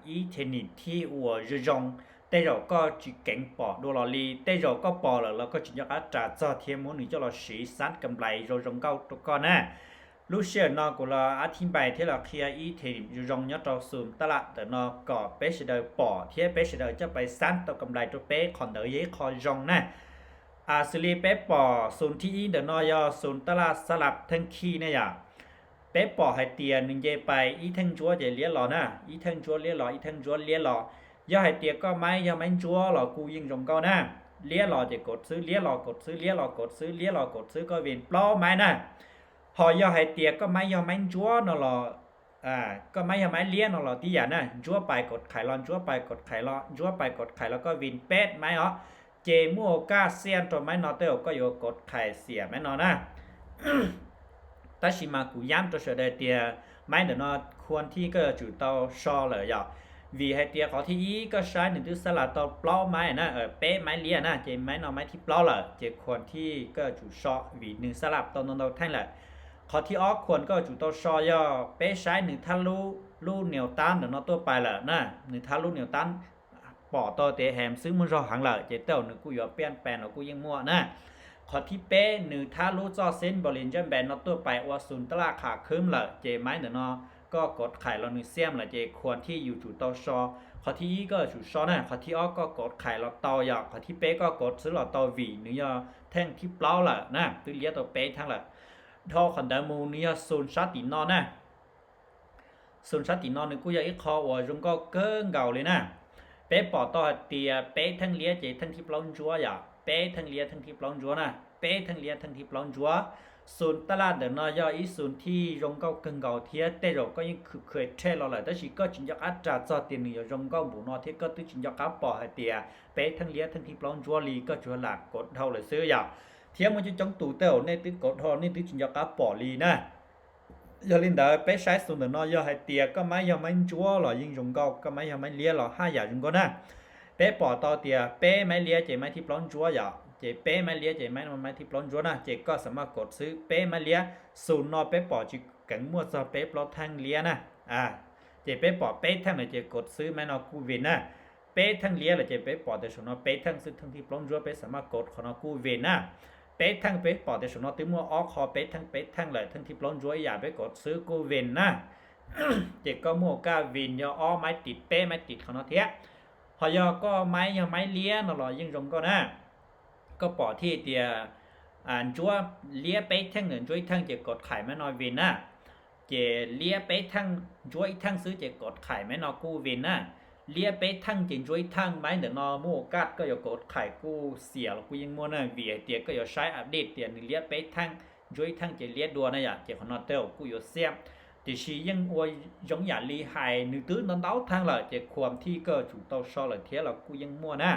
ý thế này thì của rong đây rồi có chỉ cảnh bỏ đô la li đây rồi có bỏ là có chỉ cho trả cho thêm muốn cho là sĩ sản cầm lại rồi rong cao tụ con nè lúc xưa nó cũng là ở thiên bài thế là khi ý thì rong nhớ trâu sườn ta lại để nó có bé sẽ đời bỏ thế bé sẽ đời cho bài sản tao cầm lại cho bé còn đợi giấy kho rong nè xử lý bé bỏ sườnที่để nó do sườn ta lạiสลับทั้งขี้เนี่ย bé bỏ hai tiền nên dây bài ý thân chúa để lia lò nè ý thân chúa lia lò ý thân chúa lia lò do hai tiền có máy do máy chúa lò cu yên rồng cao nè lia lò để cột xứ lia lò cột xứ lia lò cột xứ lia lò cột xứ có viên plo máy nè họ do hai tiền có máy do máy chúa nó lò có máy do máy lia nó lò tí giả nè chúa bài cột khải lon chúa bài cột khải lon chúa bài cột khải lon có viên pet máy ó chê mua ca sen rồi máy nó đều có yêu cột khải xỉa máy nó nè ta chỉ mà cụย้ำตัวเสด็จเตียไม่เดี๋ยวnó ควรที่ก็จุดเตาชอเลยอ่ะvìให้เตียขอที่อีก็ใช้หนึ่งตัวสลัดเตาเปล่าไม้นะเป๊ะไม้เลี้ยนะเจไม้นอไม้ที่เปล่าเลยเจควรที่ก็จุดชอvìหนึ่งสลับเตาเท่าไหร่ขอที่ออกควรก็จุดเตาชอย่อเป๊ะใช้หนึ่งทะลุลูเหนียวตันเดี๋ยวnóตัวไปละนะหนึ่งทะลุเหนียวตันbỏ toเตะแหมซื้อมันรอหังเลยเจเต้าหนึ่งกูอยู่เปลี่ยนแปลงแล้วกูยังมั่วนะขอที่เป้หนึ่งถ้ารู้จอเส้นบริเวณจันแบนนอตัวไปว่าศูนย์ตลาดขาขึ้นเลยเจไม้เดี๋ยวนอก็กดไข่เราหนึ่งเสียมเลยเจควรที่อยู่จุดต่อชอขอที่อีก็จุดชอนะขอที่อ้อก็กดไข่เราต่อหยอกขอที่เป้ก็กดซื้อเราต่อวีเนื้อแท่งที่เปล่าเลยนะตัวเลี้ยตัวเป้ทั้งเลยทอขันดามูเนื้อศูนย์ชาตินอนะศูนย์ชาตินอหนึ่งกูอยากอีกคอว่าจงก็เกินเก่าเลยนะเป้ปอต่อเตียเป้ทั้งเลี้ยเจทั้งที่เปล่าจัวอย่าเป้ทั้งเลี้ยทั้งที่เปล่าจัวนะเป้ทั้งเลี้ยทั้งที่ปลองจัวส่วนตลาดเดินนอยอีส่วนที่รงเก้าเกินเก่าเทียแต่เราก็ยังเคยเทเราเลยแต่สิก็จินยักษ์อาจจะตีนอยู่รงเก้าบุนอเทียก็ตึจินยักษ์ปอให้เตียเป้ทั้งเลี้ยทั้งที่ปลองจัวลีก็จัวหลักกดเท่าเลยซื้ออย่างเทียมันจะจังตู่เต้าในตึกดทอนี่ตึจินยักษ์ปอลีนะยาลินเดอเป้ใช้ส่วนเดินนอยให้เตียก็ไม่ยอมไม่จัวหรอยิ่งรงเก้าก็ไม่ยอมไม่เลี้ยหรอห้าอย่างรงก็นะเป้ปอต่อเตียเป้ไม่เลี้ยเจไม่ที่ปลองจัวอย่างเจเป้มาเลี้ยเจไม่มันไม่ที่ปล้นจัวนะเจก็สามารถกดซื้อเป้มาเลี้ยศูนย์นอเป้ปอจิกังมัวซอเป้ปลอทั้งเลี้ยนะเจเป้ปอเป้ทั้งเลยเจกดซื้อไม่นอกูวินนะเป้ทั้งเลี้ยเลยเจเป้ปอแต่ศูนย์นอเป้ทั้งซื้อทั้งที่ปล้นจัวเป้สามารถกดของนอกูวินนะเป้ทั้งเป้ปอแต่ศูนย์นอติ้งมัวออกคอเป้ทั้งเลยทั้งที่ปล้นจัวอย่าไปกดซื้อกูวินนะเจก็มัวก้าวินยออ้อไม้ติดเป้ไม้ติดของนอเทียหอยอก็ไม้ยังไม้เลี้ยนอหล่อยิ่งรงก็นะก็ปอที่เตียจัวเลี้ยไปทั้งหนึ่งจัวทั้งจะกดไข่ไม่นอยวินนะเจเลี้ยไปทั้งจัวทั้งซื้อจะกดไข่ไม่นอกู้วินนะเลี้ยไปทั้งจะจัวทั้งไม่เดี๋ยวนอมูกัดก็อย่ากดไข่กู้เสียแล้วกูยังมัวนะเวียเตียก็อย่าใช้อัปเดตเตียนึงเลี้ยไปทั้งจัวทั้งจะเลี้ยดัวนะอย่าเจ้าของนอเตลกูอย่าเสียมแต่ชียังอวยยงอย่าลีหายนึกตื้นนอนเต้าทั้งเลยเจ้าความที่ก็ถูกเต้าชอเลยเทียแล้วกูยังมัวนะ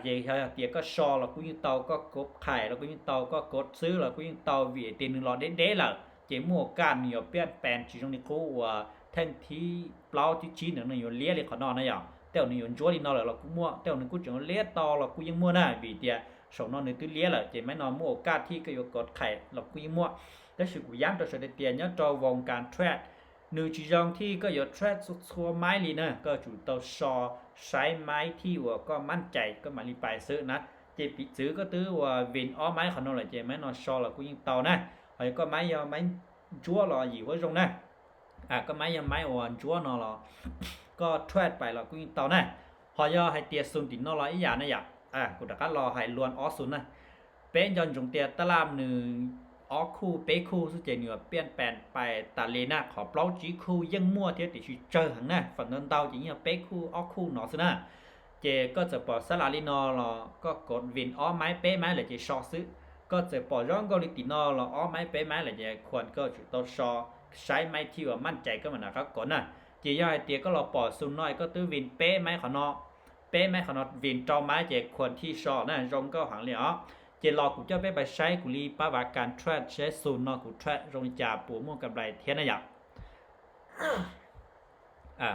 เย่เตียก็ชอแล้วกูยังเตาก็กบไข่แล้วกูยังเตาก็กดซื้อแล้วกูยังเตาเวียตีนึงรอเด้ๆแล้วเจมัวการเหนียวเปี้ยนแปนจีตรงนี้กูว่าแท่งที่เปล่าที่จีนหนึ่งอยู่เลี้ยเลยขอนอนนะอย่างเต่าหนึ่งอยู่จั่วดินนอนแล้วกูมัวเต่าหนึ่งกูจังเลี้ยต่อแล้วกูยังมัวนะวีเตียสองนอนหนึ่งตื้อเลี้ยแล้วเจไม่นอนมัวการที่ก็อยู่กดไข่แล้วกูยังมัวแต่สิ่งกูย้ำตัวเสด็จเตียเนี่ยจอวงการแทรดหนึ่งจีจงที่ก็อยู่แทรดสุดชัวไม้ลีนะก็จุดเตาชอใช้ไม้ที่ว่าก็มั่นใจก็มาลีไปซื้อนะเจปิซื้อก็ตื้อว่าวินอ้อไม้ขนมเลยเจไม่นอนชอแล้วกูยังเตานะหอยก็ไม้ยอไม้จั่วรออยู่ว่าตรงนะก็ไม้ยอไม้อ่อนจั่วนอรอก็แทรดไปแล้วกูยังเตานะหอยให้เตียซุนตินนอรออีอย่างนะอยากกูตะกัดรอให้ล้วนอ้อซุนนะเป็นยอนจงเตียตะลามหนึ่งออคู่เป๊คู่สุดเจเนียเปลี่ยนแปลงไปตาเลน่าขอเปล่าจีคู่ยังมั่วเทียติชิเจอหังนะฝั่งเงินเตาจีเนี่ยเป๊คู่ออคู่หนอสินะเจก็จะปอสลาลินอรอก็กดวินอ้อไม้เป๊ไม้เลยเจชอซื้อก็จะปอร้องกอลิตินอรออ้อไม้เป๊ไม้เลยเจควรก็จุดตัวชอใช้ไม้ที่ว่ามั่นใจก็มันนะครับก่อนนะเจย่อยเตียก็รอปอซุนน้อยก็ตื้อวินเป๊ไม้ขอนอเป๊ไม้ขอนอวินจอไม้เจควรที่ชอนะรงก็หังเลยอ๋อเจรอกูจะไปใช้กุลีป้าวาการทรดใช้ศูนย์นอกูทรดโรงจ่าปูม่วงกำไรเทียนนะอยาก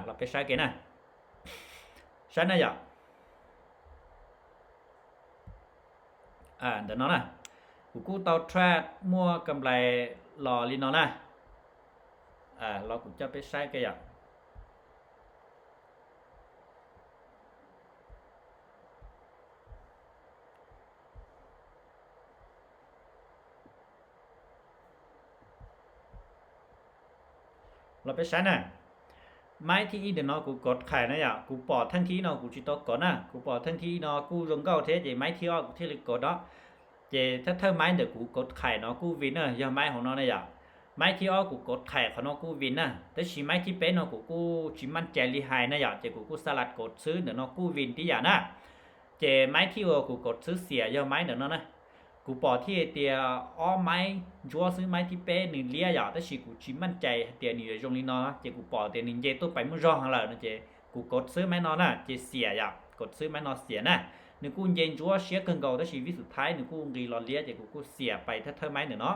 เราไปใช้กันนะใช้นะอยากเดี๋ยวน้องนะกูเตาทรดมั่วกำไรหล่อลีน้องนะเรากูจะไปใช้กันอยาก เราไปใช้น่ะไม้ที่อีเดี๋ยวเนาะกูกดไข่นะอย่ากูปอดทั้งที่เนาะกูจิตกดนะกูปอดทั้งที่เนาะกูลงเก้าเทจะไม้ที่อ้อกูที่เลยกดเนาะเจถ้าเธอไม้เดี๋ยวกูกดไข่เนาะกูวินเนอร์ยังไม้ของเนาะนะอย่าไม้ที่อ้อกูกดไข่ของเนาะกูวินนะแต่ชีไม้ที่เป็นเนาะกูชิมันแจลีไฮนะอย่าเจกูสลัดกดซื้อเดี๋ยวเนาะกูวินที่อย่านะเจไม้ที่อ้อกูกดซื้อเสียยังไม้เดี๋ยวเนาะนะกูปอที่เตียอ้อไม้จัวซื้อไม้ที่เป็นหนึ่งเลี้ยอย่าแต่ชีกูชิมันใจเตียนี่ตรงนี้เนาะเจกูปอเตียหนึ่งเจตัวไปมุ่งรอหังเลยนะเจกูกดซื้อไม้นอนนะเจเสียอย่ากดซื้อไม้นอนเสียนะหนึ่งกูเย็นจัวเสียเกินเก่าแต่ชีวิตสุดท้ายหนึ่งกูรีรอเลี้ยเจกูเสียไปถ้าเธอไม้เนาะ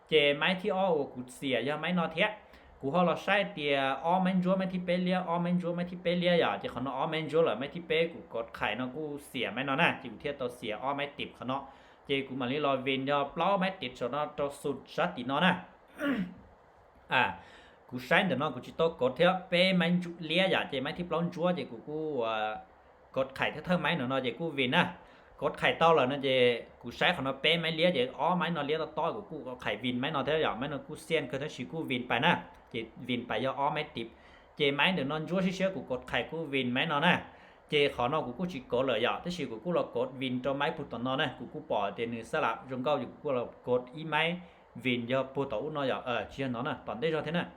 เจไม้ที่อ้อกูเสียอย่าไม้นอนเทียกูเขาเราใช้เตียอ้อแมนจัวไม่ที่เปเลียอ้อแมนจัวไม่ที่เปเลียอย่าเจเขาเนาะอ้อแมนจัวเหรอไม่ที่เปกูกดไข่เนาะกูเสียไม่นอนนะจิ๋วเทียตัวเสียอ้อไม่ติดเขาเนาะเจกูมาลีรอเวนยอเปล่าไม่ติดชนตัวสุดชัดติเนาะนะกูใช้เดี๋ยวน้องกูจิโตกดเถอะเป้มันเลี้ยอย่าเจไม่ที่ปล้นจัวเจกูกดไข่เท่าไม้เนาะเจกูวินนะกดไข่เต้าเลยนะเจกูใช้ของเราเป้ไม่เลี้ยเจอ๋อไม้นอนเลี้ยต่อกูไข่วินไม้นอนเท่าอย่างไม้นอนกูเซียนคือถ้าชิกูวินไปนะเจวินไปยออ๋อไม่ติดเจไม้เดี๋ยวนอนจัวเชื่อกูกดไข่กูวินไม้นอนนะเจขอนอกูจิกดเลยอย่าถ้าชิกูเรากดวินตัวไม้พุทธนอนนะกูปล่อยเจนึงสลับจงเก้าอยู่กูเรากดอีไม้วินยอพุทธอุ้นนออย่าเชียนนอนนะตอนได้รอเท่านั้น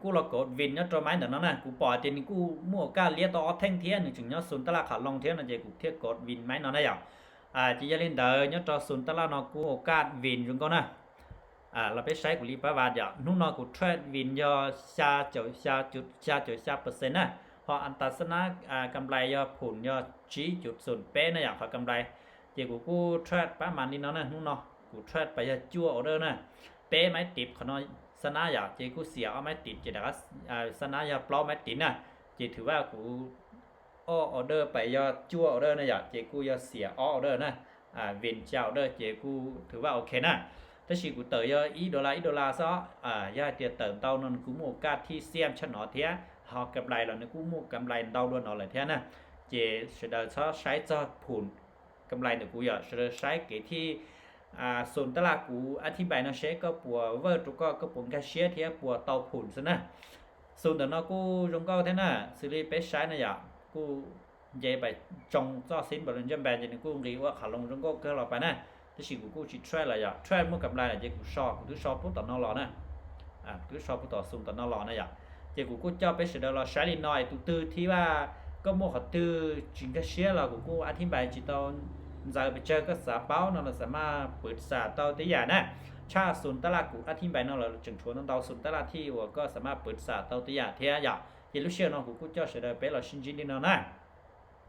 กูเรากดวินเนาะตัวไม้เดี๋ยวนั้นนะกูปล่อยเจนกูมั่วก้าเลี้ยต่อแท่งเทียนหนึ่งถึงเนาะศูนย์ตลาดขาลงเทียนนะเจกูเทียกดวินไม้นอนได้อย่างจีจะเล่นเดินเนาะตัวศูนย์ตลาดเนาะกูโอกาสวินจงก็นะเราไปใช้กูรีบไปว่าอย่างนู่นเนาะกูเทรดวินยอชาเจ้าชาจุดชาเจ้าชาเปอร์เซ็นต์นะพออันตัสนะกำไรยอผุนยอชี้จุดศูนย์เป๊ะนะอย่างพอกำไรเจกูเทรดประมาณนี้เนาะนะนู่นเนาะกูเทรดไปยอจั่วออเดอร์นะเป๊ะไม้ติดขนาดสนาอยากเจกูเสียเอาไม่ติดเจแต่ก็สนาอยากเปล่าไม่ติดนะเจถือว่ากูออเดอร์ไปยอจั่วออเดอร์นะอยากเจกูยอเสียออเดอร์นะเวนเจ้าออเดอร์เจกูถือว่าโอเคนะถ้าชีกูเตยอีดอลลาร์ซะยาเตียเติมเต้านนกูมูกาที่เสียมชนอเทียหอกำไรเราเนี่ยกูมูกำไรเต้าล้วนเอาเลยเทียนะเจเสด็จใช้จะผุนกำไรเนี่ยกูอยากเสด็จใช้เกที่ส่วนตลาดกูอธิบายนะเชก็ปัวเวอร์ตุก็ปุ่นแคชเชียร์เทียปัวเตาผุนซะนะส่วนแต่นอกูจงก็เท่าน่ะซีรีส์เป็ดใช้นะอยากกูเย่ไปจงจ่อสินบริเวณจำแบนจะนึกกูรีว่าขาลงจงก็เกิดเราไปนะที่สิกูจิตช่วยอะไรอยากช่วยมั่วกับไรนะเจกูชอบกูชอบพูดต่อนอรอนะกูชอบพูดต่อส่วนต่อนอรอนะอยากเจกูเจ้าไปเสด็จเราใช้ลินน้อยตื้อที่ว่าก็มั่วเขาตื้อจิงแคชเชียร์เรากูอธิบายจิตตอนgiờ bây giờ các xã báo nó là sẽ mà bớt xã tàu tới giờ nè cha sùn ta là cụ anh thiên bài nó là chừng chuột nó tàu sùn ta là thì và có sẽ mà bớt xã tàu tới giờ thế à giờ thì lúc xưa nó cũng cho sẽ đời bé là sinh viên đi nó nè